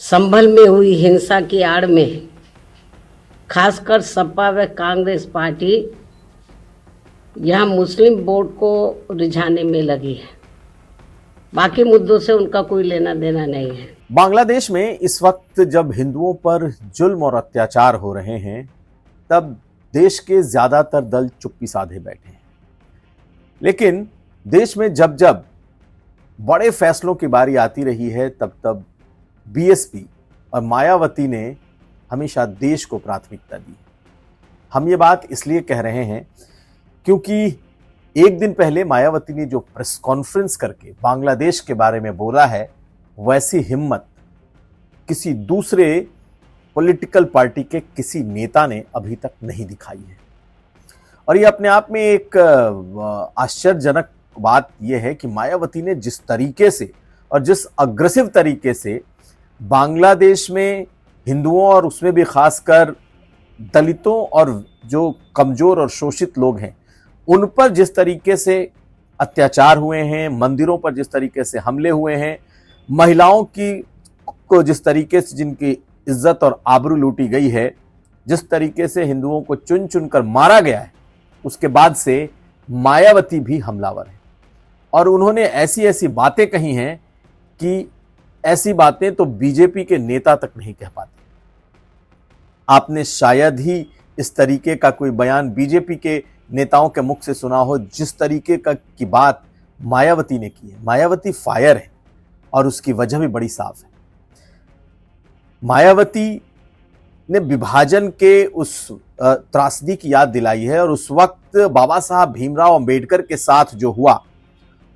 संभल में हुई हिंसा की आड़ में खासकर सपा व कांग्रेस पार्टी यहाँ मुस्लिम वोट को रिझाने में लगी है। बाकी मुद्दों से उनका कोई लेना देना नहीं है। बांग्लादेश में इस वक्त जब हिंदुओं पर जुल्म और अत्याचार हो रहे हैं, तब देश के ज्यादातर दल चुप्पी साधे बैठे हैं। लेकिन देश में जब जब बड़े फैसलों की बारी आती रही है, तब तब बीएसपी और मायावती ने हमेशा देश को प्राथमिकता दी। हम ये बात इसलिए कह रहे हैं क्योंकि एक दिन पहले मायावती ने जो प्रेस कॉन्फ्रेंस करके बांग्लादेश के बारे में बोला है, वैसी हिम्मत किसी दूसरे पॉलिटिकल पार्टी के किसी नेता ने अभी तक नहीं दिखाई है। और ये अपने आप में एक आश्चर्यजनक बात यह है कि मायावती ने जिस तरीके से और जिस अग्रेसिव तरीके से बांग्लादेश में हिंदुओं और उसमें भी खासकर दलितों और जो कमजोर और शोषित लोग हैं उन पर जिस तरीके से अत्याचार हुए हैं, मंदिरों पर जिस तरीके से हमले हुए हैं, महिलाओं की को जिस तरीके से जिनकी इज्जत और आबरू लूटी गई है, जिस तरीके से हिंदुओं को चुन चुन कर मारा गया है, उसके बाद से मायावती भी हमलावर है। और उन्होंने ऐसी ऐसी बातें कही हैं कि ऐसी बातें तो बीजेपी के नेता तक नहीं कह पाते। आपने शायद ही इस तरीके का कोई बयान बीजेपी के नेताओं के मुख से सुना हो जिस तरीके की बात मायावती ने की है। मायावती फायर है और उसकी वजह भी बड़ी साफ है। मायावती ने विभाजन के उस त्रासदी की याद दिलाई है और उस वक्त बाबा साहब भीमराव अंबेडकर के साथ जो हुआ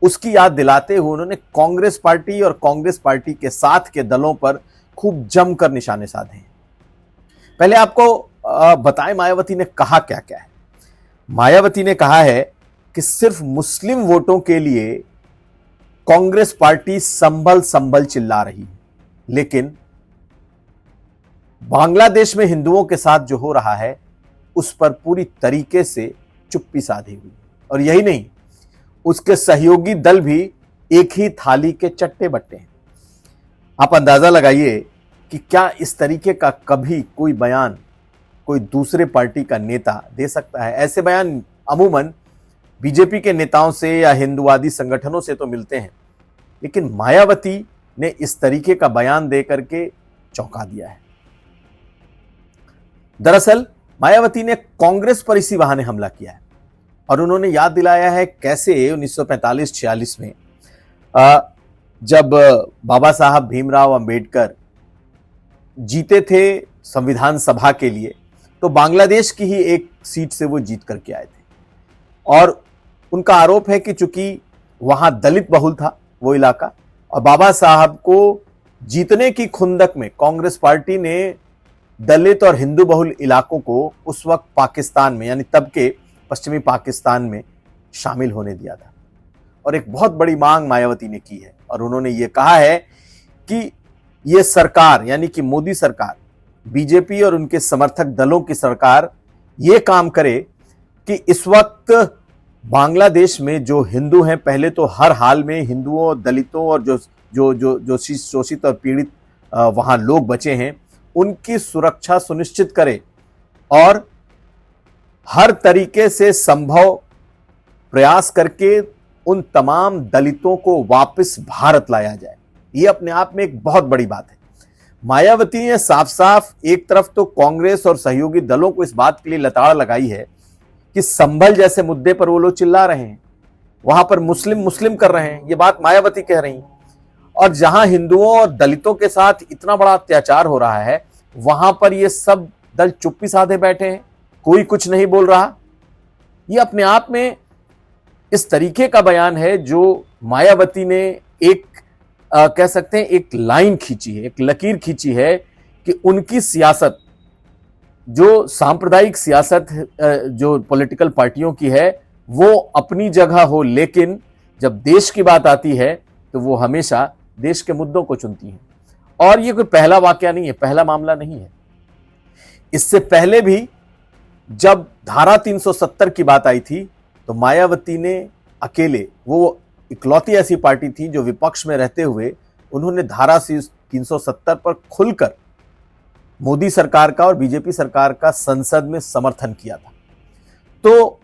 उसकी याद दिलाते हुए उन्होंने कांग्रेस पार्टी और कांग्रेस पार्टी के साथ के दलों पर खूब जमकर निशाने साधे हैं। पहले आपको बताएं मायावती ने कहा क्या क्या है। मायावती ने कहा है कि सिर्फ मुस्लिम वोटों के लिए कांग्रेस पार्टी संभल संभल चिल्ला रही है, लेकिन बांग्लादेश में हिंदुओं के साथ जो हो रहा है उस पर पूरी तरीके से चुप्पी साधी हुई। और यही नहीं, उसके सहयोगी दल भी एक ही थाली के चट्टे बट्टे हैं। आप अंदाजा लगाइए कि क्या इस तरीके का कभी कोई बयान कोई दूसरे पार्टी का नेता दे सकता है। ऐसे बयान अमूमन बीजेपी के नेताओं से या हिंदुवादी संगठनों से तो मिलते हैं, लेकिन मायावती ने इस तरीके का बयान दे करके चौंका दिया है। दरअसल मायावती ने कांग्रेस पर इसी बहाने हमला किया है और उन्होंने याद दिलाया है कैसे 1945-46 में जब बाबा साहब भीमराव अंबेडकर जीते थे संविधान सभा के लिए, तो बांग्लादेश की ही एक सीट से वो जीत करके आए थे। और उनका आरोप है कि चूंकि वहां दलित बहुल था वो इलाका, और बाबा साहब को जीतने की खुंदक में कांग्रेस पार्टी ने दलित और हिंदू बहुल इलाकों को उस वक्त पाकिस्तान में यानी तब के पश्चिमी पाकिस्तान में शामिल होने दिया था। और एक बहुत बड़ी मांग मायावती ने की है और उन्होंने ये कहा है कि ये सरकार यानी कि मोदी सरकार, बीजेपी और उनके समर्थक दलों की सरकार ये काम करे कि इस वक्त बांग्लादेश में जो हिंदू हैं, पहले तो हर हाल में हिंदुओं, दलितों और जो शोषित और पीड़ित वहां लोग बचे हैं, उनकी सुरक्षा सुनिश्चित करे और हर तरीके से संभव प्रयास करके उन तमाम दलितों को वापस भारत लाया जाए। ये अपने आप में एक बहुत बड़ी बात है। मायावती ने साफ साफ एक तरफ तो कांग्रेस और सहयोगी दलों को इस बात के लिए लताड़ लगाई है कि संभल जैसे मुद्दे पर वो लोग चिल्ला रहे हैं, वहां पर मुस्लिम मुस्लिम कर रहे हैं, ये बात मायावती कह रही हैं। और जहां हिंदुओं और दलितों के साथ इतना बड़ा अत्याचार हो रहा है, वहां पर ये सब दल चुप्पी साधे बैठे हैं, कोई कुछ नहीं बोल रहा। ये अपने आप में इस तरीके का बयान है जो मायावती ने एक कह सकते हैं एक लाइन खींची है, एक लकीर खींची है कि उनकी सियासत जो सांप्रदायिक सियासत जो पॉलिटिकल पार्टियों की है वो अपनी जगह हो, लेकिन जब देश की बात आती है तो वो हमेशा देश के मुद्दों को चुनती हैं। और ये कोई पहला वाकया नहीं है, पहला मामला नहीं है। इससे पहले भी जब धारा 370 की बात आई थी तो मायावती ने अकेले, वो इकलौती ऐसी पार्टी थी जो विपक्ष में रहते हुए उन्होंने धारा 370 पर खुलकर मोदी सरकार का और बीजेपी सरकार का संसद में समर्थन किया था। तो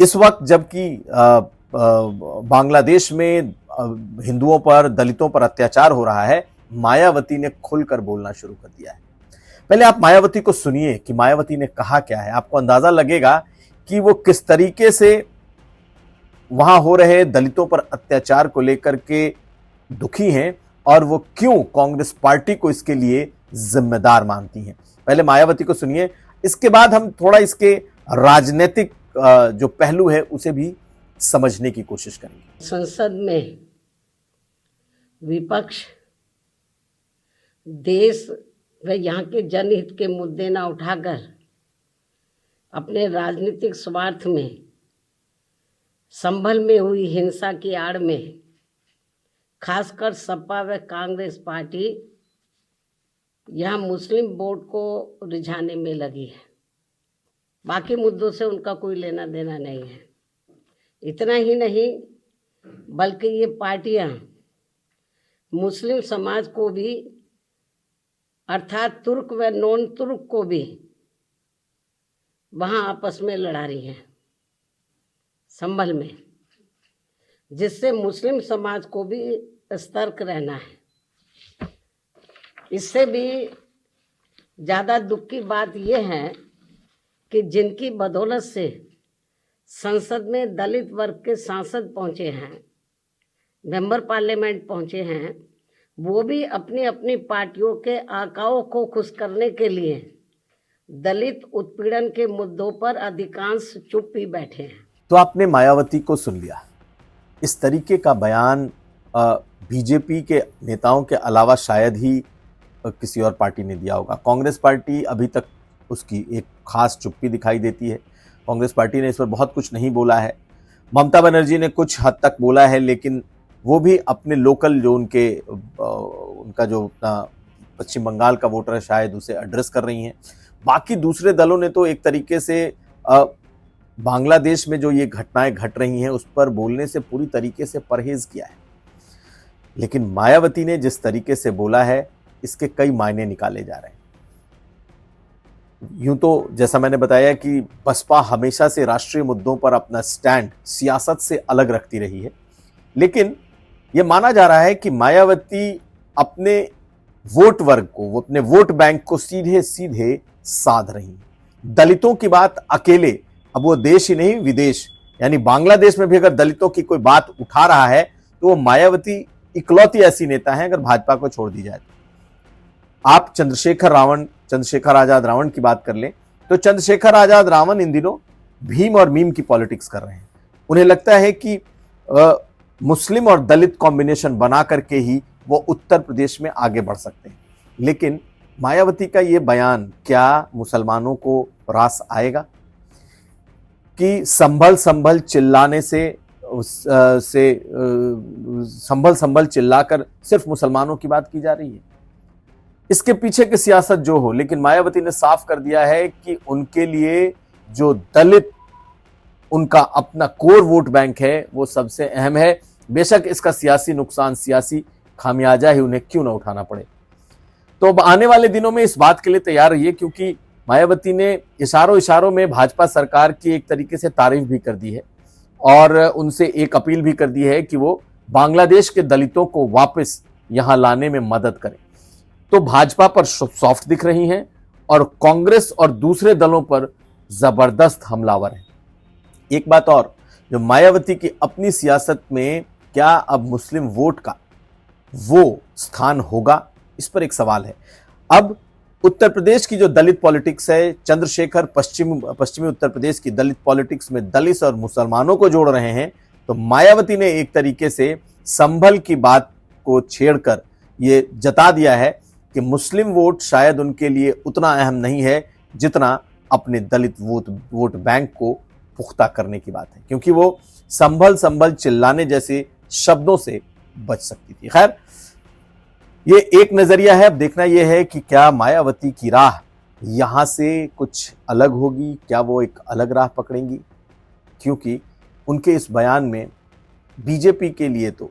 इस वक्त जबकि बांग्लादेश में हिंदुओं पर, दलितों पर अत्याचार हो रहा है, मायावती ने खुलकर बोलना शुरू कर दिया है। पहले आप मायावती को सुनिए कि मायावती ने कहा क्या है। आपको अंदाजा लगेगा कि वो किस तरीके से वहां हो रहे दलितों पर अत्याचार को लेकर के दुखी हैं और वो क्यों कांग्रेस पार्टी को इसके लिए जिम्मेदार मानती हैं। पहले मायावती को सुनिए, इसके बाद हम थोड़ा इसके राजनीतिक जो पहलू है उसे भी समझने की कोशिश करेंगे। संसद में विपक्ष देश व यहाँ के जनहित के मुद्दे न उठाकर अपने राजनीतिक स्वार्थ में संभल में हुई हिंसा की आड़ में खासकर सपा व कांग्रेस पार्टी यहाँ मुस्लिम वोट को रिझाने में लगी है। बाकी मुद्दों से उनका कोई लेना देना नहीं है। इतना ही नहीं बल्कि ये पार्टियां मुस्लिम समाज को भी अर्थात तुर्क व नॉन तुर्क को भी वहाँ आपस में लड़ा रही हैं संभल में, जिससे मुस्लिम समाज को भी सतर्क रहना है। इससे भी ज़्यादा दुख की बात यह है कि जिनकी बदौलत से संसद में दलित वर्ग के सांसद पहुँचे हैं, मेंबर पार्लियामेंट पहुँचे हैं, वो भी अपनी अपनी पार्टियों के आकाओं को खुश करने के लिए दलित उत्पीड़न के मुद्दों पर अधिकांश चुप ही बैठे हैं। तो आपने मायावती को सुन लिया। इस तरीके का बयान बीजेपी के नेताओं के अलावा शायद ही किसी और पार्टी ने दिया होगा। कांग्रेस पार्टी अभी तक उसकी एक खास चुप्पी दिखाई देती है। कांग्रेस पार्टी ने इस पर बहुत कुछ नहीं बोला है। ममता बनर्जी ने कुछ हद तक बोला है, लेकिन वो भी अपने लोकल जो उनका जो पश्चिम बंगाल का वोटर है शायद उसे एड्रेस कर रही हैं। बाकी दूसरे दलों ने तो एक तरीके से बांग्लादेश में जो ये घटनाएं घट रही हैं उस पर बोलने से पूरी तरीके से परहेज किया है। लेकिन मायावती ने जिस तरीके से बोला है इसके कई मायने निकाले जा रहे हैं। यूं तो जैसा मैंने बताया कि बसपा हमेशा से राष्ट्रीय मुद्दों पर अपना स्टैंड सियासत से अलग रखती रही है, लेकिन यह माना जा रहा है कि मायावती अपने वोट वर्ग को, वो अपने वोट बैंक को सीधे सीधे साध रही है। दलितों की बात अकेले, अब वो देश ही नहीं विदेश यानी बांग्लादेश में भी अगर दलितों की कोई बात उठा रहा है तो वो मायावती इकलौती ऐसी नेता है अगर भाजपा को छोड़ दी जाए तो। आप चंद्रशेखर आजाद रावण की बात कर लें तो चंद्रशेखर आजाद रावण इन दिनों भीम और मीम की पॉलिटिक्स कर रहे हैं। उन्हें लगता है कि मुस्लिम और दलित कॉम्बिनेशन बना करके ही वो उत्तर प्रदेश में आगे बढ़ सकते हैं। लेकिन मायावती का ये बयान क्या मुसलमानों को रास आएगा कि संभल संभल चिल्लाने से संभल संभल चिल्लाकर सिर्फ मुसलमानों की बात की जा रही है? इसके पीछे की सियासत जो हो, लेकिन मायावती ने साफ कर दिया है कि उनके लिए जो दलित उनका अपना कोर वोट बैंक है वो सबसे अहम है। बेशक इसका सियासी नुकसान, सियासी खामियाजा ही उन्हें क्यों ना उठाना पड़े। तो अब आने वाले दिनों में इस बात के लिए तैयार रहिए, क्योंकि मायावती ने इशारों में भाजपा सरकार की एक तरीके से तारीफ भी कर दी है और उनसे एक अपील भी कर दी है कि वो बांग्लादेश के दलितों को वापस यहां लाने में मदद करें। तो भाजपा पर सॉफ्ट दिख रही हैं और कांग्रेस और दूसरे दलों पर जबरदस्त हमलावर हैं। एक बात और, जो मायावती की अपनी सियासत में क्या अब मुस्लिम वोट का वो स्थान होगा, इस पर एक सवाल है। अब उत्तर प्रदेश की जो दलित पॉलिटिक्स है, चंद्रशेखर पश्चिमी उत्तर प्रदेश की दलित पॉलिटिक्स में दलित और मुसलमानों को जोड़ रहे हैं, तो मायावती ने एक तरीके से संभल की बात को छेड़कर ये जता दिया है कि मुस्लिम वोट शायद उनके लिए उतना अहम नहीं है जितना अपने दलित वोट बैंक को पुख्ता करने की बात है, क्योंकि वो संभल संभल चिल्लाने जैसे शब्दों से बच सकती थी। खैर, ये एक नजरिया है। अब देखना यह है कि क्या मायावती की राह यहां से कुछ अलग होगी, क्या वो एक अलग राह पकड़ेंगी, क्योंकि उनके इस बयान में बीजेपी के लिए तो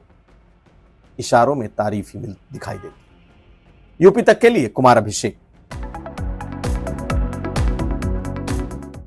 इशारों में तारीफ ही दिखाई देती। यूपी तक के लिए कुमार अभिषेक।